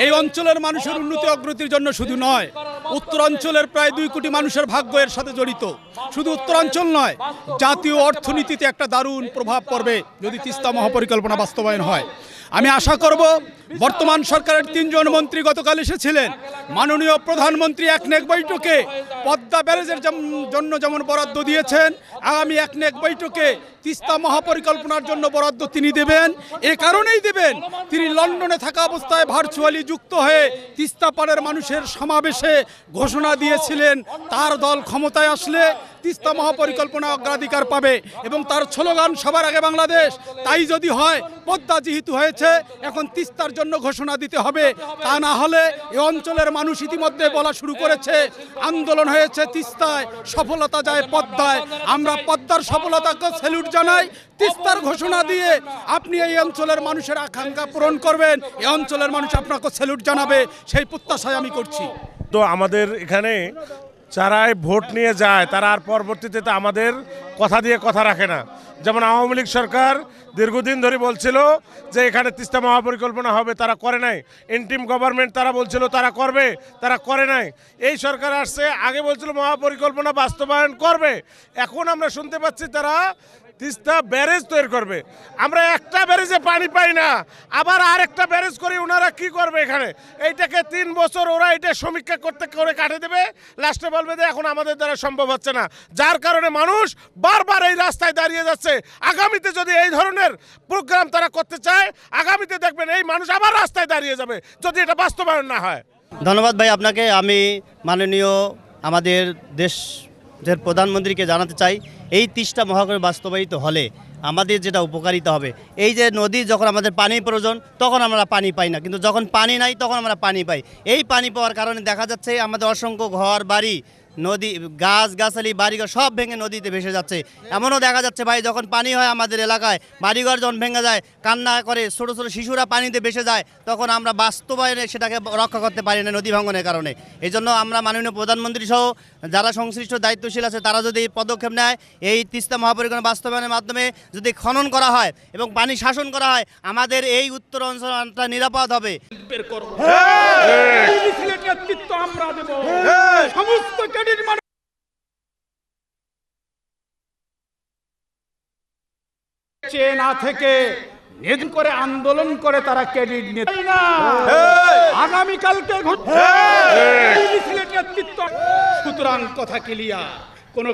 এই অঞ্চলের মানুষের উন্নতি অগ্রগতির জন্য শুধু নয়, উত্তরাঞ্চলের প্রায় 2 কোটি মানুষের ভাগ্য এর সাথে জড়িত। শুধু উত্তরাঞ্চল নয়, জাতীয় অর্থনীতিতে একটা দারুণ প্রভাব পড়বে যদি তিস্তা মহাপরিকল্পনা বাস্তবায়ন হয়। আমি আশা করব বর্তমান সরকারের 3 জন মন্ত্রী গতকাল এসেছিলেন। মাননীয় প্রধানমন্ত্রী একনেক বৈঠকে পদ্মা ব্যারেজের জন্য যেমন বরাদ্দ দিয়েছেন, আগামী একনেক বৈঠকে তিস্তা মহাপরিকল্পনার জন্য বরাদ্দ তিনি দেবেন। এ কারণেই দেবেন, তিনি লন্ডনে থাকা অবস্থায় ভার্চুয়ালি যুক্ত হয়ে তিস্তা পাড়ের মানুষের সমাবেশে ঘোষণা দিয়েছিলেন তার দল ক্ষমতায় আসলে তিস্তা মহাপরিকল্পনা অগ্রাধিকার পাবে এবং তার স্লোগান সবার আগে বাংলাদেশ। তাই যদি হয়, পদ্মা যেহেতু হয়েছে, এখন তিস্তার জন্য ঘোষণা দিতে হবে। তা না হলে এই অঞ্চলের মানুষ ইতিমধ্যে বলা শুরু করেছে, আন্দোলন হয়েছে তিস্তায়, সফলতা যায় পদ্মায়। আমরা পদ্মার সফলতাকে স্যালুট জানাই। তিস্তার ঘোষণা দিয়ে আপনি এই অঞ্চলের মানুষের আকাঙ্ক্ষা পূরণ করবেন, এই অঞ্চলের মানুষ আপনাকে স্যালুট জানাবে, সেই প্রত্যাশায় আমি করছি। তো আমাদের এখানে যারাই ভোট নিয়ে যায় তারা আর পরবর্তীতে তো আমাদের কথা দিয়ে কথা রাখে না। যেমন আওয়ামী লীগ সরকার দীর্ঘদিন ধরে বলছিল যে এখানে তিস্তা মহাপরিকল্পনা হবে, তারা করে নাই। ইন্টিম গভর্নমেন্ট তারা বলছিল তারা করবে, তারা করে নাই। এই সরকার আসছে, আগে বলছিল মহাপরিকল্পনা বাস্তবায়ন করবে, এখন আমরা শুনতে পাচ্ছি তারা তিস্তা ব্যারেজ তৈরি করবে। আমরা একটা ব্যারেজে পানি পাই না, আবার আরেকটা ব্যারেজ করে ওনারা কি করবে এখানে? এইটাকে 3 বছর ওরা এটা সমীক্ষা করতে করে কাটে দেবে, লাস্টে বলবে যে এখন আমাদের দ্বারা সম্ভব হচ্ছে না। যার কারণে মানুষ বারবার এই রাস্তায় দাঁড়িয়ে যাচ্ছে। আগামীতে যদি এই ধরনের প্রোগ্রাম তারা করতে চায়, আগামীতে দেখবেন এই মানুষ আবার রাস্তায় দাঁড়িয়ে যাবে যদি এটা বাস্তবায়ন না হয়। ধন্যবাদ ভাই আপনাকে। আমি মাননীয় আমাদের দেশের প্রধানমন্ত্রীকে জানাতে চাই, এই তিস্তা মহাকরণ বাস্তবায়িত হলে আমাদের যেটা উপকারিতা হবে, এই যে নদী যখন আমাদের পানির প্রয়োজন তখন আমরা পানি পাই না, কিন্তু যখন পানি নাই তখন আমরা পানি পাই। এই পানি পাওয়ার কারণে দেখা যাচ্ছে আমাদের অসংখ্য ঘর বাড়ি, নদী, গাছগাছালি, বাড়িঘর সব ভেঙে নদীতে ভেসে যাচ্ছে। এমনও দেখা যাচ্ছে ভাই, যখন পানি হয় আমাদের এলাকায়, বাড়িঘর যখন ভেঙে যায়, কান্না করে ছোটো ছোটো শিশুরা পানিতে ভেসে যায়, তখন আমরা বাস্তবায়নে সেটাকে রক্ষা করতে পারি না নদী ভাঙনের কারণে। এই জন্য আমরা মাননীয় প্রধানমন্ত্রী সহ যারা সংশ্লিষ্ট দায়িত্বশীল আছে তারা যদি এই পদক্ষেপ নেয়, এই তিস্তা মহাপরিকল্পনা বাস্তবায়নের মাধ্যমে যদি খনন করা হয় এবং পানি শাসন করা হয়, আমাদের এই উত্তর অঞ্চলটা নিরাপদ হবে। চেনা থেকে নেদ করে আন্দোলন করে তারা ক্রেডিট নিতে না। আগামীকালকে ঘটছে নেতৃত্ব। সুতরাং কথা ক্লিয়ার, কোন